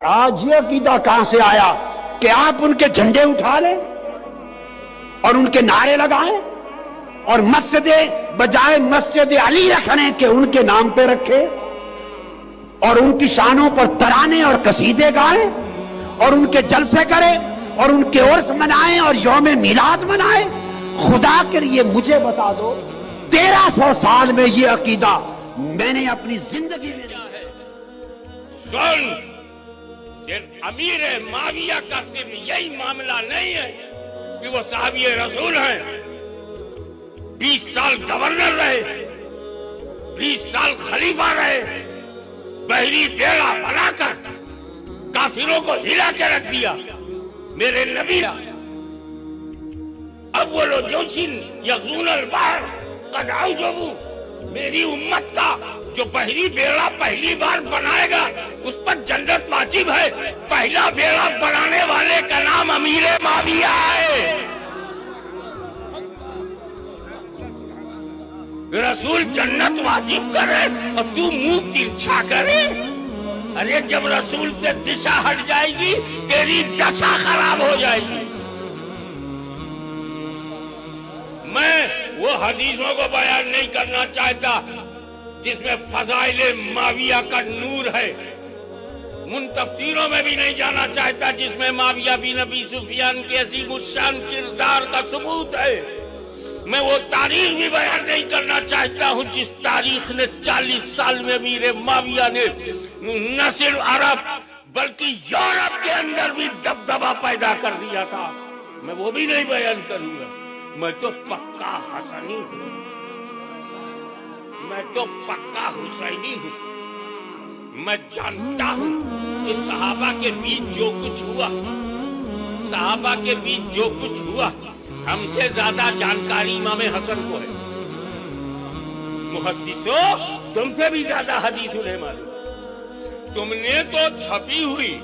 آج یہ عقیدہ کہاں سے آیا کہ آپ ان کے جھنڈے اٹھا لیں اور ان کے نعرے لگائیں اور مسجد بجائے مسجد علی رکھنے کے ان کے نام پہ رکھے اور ان کی شانوں پر ترانے اور قصیدے گائیں اور ان کے جلسے کریں اور ان کے عرس منائیں اور یوم میلاد منائیں. خدا کے لیے مجھے بتا دو 1300 سال میں یہ عقیدہ میں نے اپنی زندگی میں ہے. سن، صرف امیر معاویہ کا صرف یہی معاملہ نہیں ہے کہ وہ صحابی رسول ہیں. 20 سال گورنر رہے، 20 سال خلیفہ رہے، بحری بیڑا بنا کر کافروں کو ہلا کے رکھ دیا. میرے نبی اول جوشن یغزون البحر قد عوجبوا، میری امت کا جو بحری بیڑا پہلی بار بنائے گا اس پر جنت واجب ہے. پہلا بیڑا بنانے والے کا نام امیر معاویہ ہے. رسول جنت واجب کرے اور تو منہ ترچھا کرے. ارے جب رسول سے دشا ہٹ جائے گی تیری دشا خراب ہو جائے گی. میں وہ حدیثوں کو بیان نہیں کرنا چاہتا جس میں فضائل معاویہ کا نور ہے. ان تفسیروں میں بھی نہیں جانا چاہتا جس میں معاویہ بن ابی سفیان کے عظیم الشان کردار کا ثبوت ہے. میں وہ تاریخ بھی بیان نہیں کرنا چاہتا ہوں جس تاریخ نے 40 سال میں امیر معاویہ نے نہ صرف عرب بلکہ یورپ کے اندر بھی دبدبہ پیدا کر دیا تھا. میں وہ بھی نہیں بیان کروں گا. میں تو پکا حسنی ہوں، میں تو پکا حسینی ہوں. میں جانتا ہوں کہ صحابہ کے بیچ جو کچھ ہوا، صحابہ کے بیچ جو کچھ ہوا، ہم سے زیادہ جانکاری امام حسن کو ہے. محدثو تم سے بھی زیادہ حدیث انہیں معلوم. تم نے تو چھپی ہوئی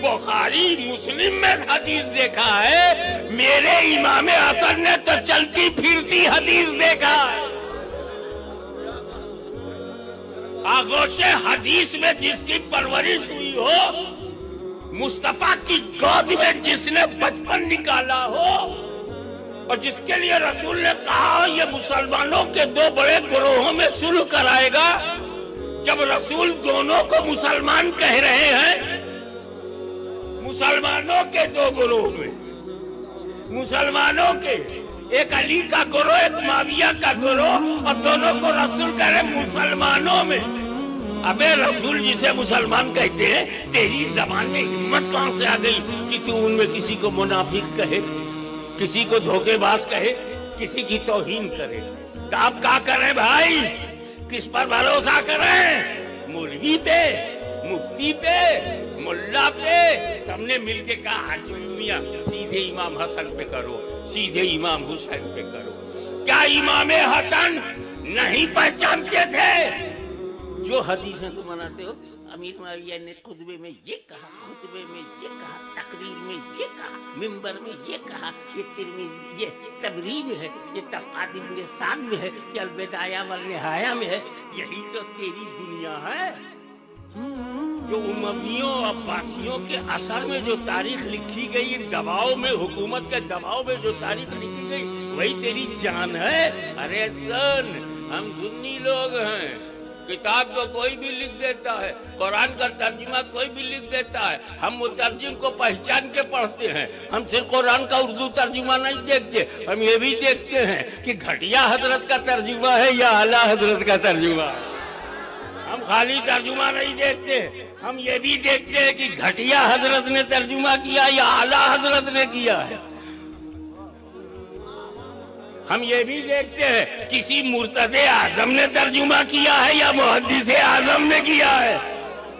بخاری مسلم میں حدیث دیکھا ہے، میرے امام حسن نے تو چلتی پھرتی حدیث دیکھا ہے. آغوش حدیث میں جس کی پرورش ہوئی ہو، مصطفیٰ کی گود میں جس نے بچپن نکالا ہو، اور جس کے لیے رسول نے کہا یہ مسلمانوں کے 2 بڑے گروہوں میں صلح کرائے گا. جب رسول دونوں کو مسلمان کہہ رہے ہیں، مسلمانوں کے 2 گروہ میں، مسلمانوں کے ایک علی کا گروہ ایک معاویہ کا گروہ، اور دونوں کو رسول کہہ رہے مسلمانوں میں. ابے رسول جسے مسلمان کہتے ہیں، تیری زبان میں ہمت کہاں سے آ گئی کہ تو ان میں کسی کو منافق کہے، کسی کو دھوکے باز کہے، کسی کی توہین کرے؟ تو آپ کیا کریں بھائی؟ کس پر بھروسہ کریں؟ مولوی پہ، مفتی پہ، ملا پہ؟ سب نے مل کے کہا حاجی میاں سیدھے امام حسن پہ کرو، سیدھے امام حسین پہ کرو. کیا امام حسن نہیں پہچانتے تھے جو حدیثیں تم مناتے ہو؟ امیر معاویہ نے خطبے میں یہ کہا، خطبے میں یہ کہا، تقریر میں یہ کہا، منبر میں یہ کہا، یہ ترمذی، یہ تبریب ہے، یہ طبقات ابن سعد میں ہے، یہ البدایہ والنہایہ میں ہے. یہی تو تیری دنیا ہے. جو امویوں عباسیوں کے اثر میں جو تاریخ لکھی گئی، دباؤ میں، حکومت کے دباؤ میں جو تاریخ لکھی گئی، وہی تیری جان ہے. ارے سن، ہم سنی لوگ ہیں. کتاب کو کوئی بھی لکھ دیتا ہے، قرآن کا ترجمہ کوئی بھی لکھ دیتا ہے، ہم مترجم کو پہچان کے پڑھتے ہیں. ہم صرف قرآن کا اردو ترجمہ نہیں دیکھتے، ہم یہ بھی دیکھتے ہیں کہ گھٹیا حضرت کا ترجمہ ہے یا اعلیٰ حضرت کا ترجمہ ہے. ہم خالی ترجمہ نہیں دیکھتے، ہم یہ بھی دیکھتے ہیں کہ گھٹیا حضرت نے ترجمہ کیا یا اعلیٰ حضرت نے کیا ہے. ہم یہ بھی دیکھتے ہیں کسی مرتد اعظم نے ترجمہ کیا ہے یا محدث اعظم نے کیا ہے.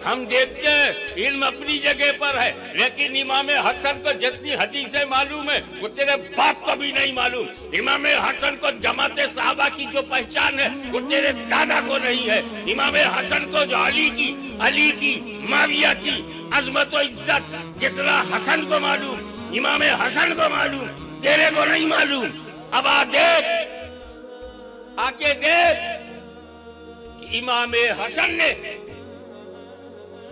ہم دیکھتے ہیں علم اپنی جگہ پر ہے، لیکن امام حسن کو جتنی حدیثیں معلوم ہے وہ تیرے باپ کو بھی نہیں معلوم. امام حسن کو جماعت صحابہ کی جو پہچان ہے وہ تیرے دادا کو نہیں ہے. امام حسن کو جو علی کی معاویہ کی عظمت و عزت جتنا حسن کو معلوم، امام حسن کو معلوم، تیرے کو نہیں معلوم. اب آ کے دیکھ کہ امام حسن نے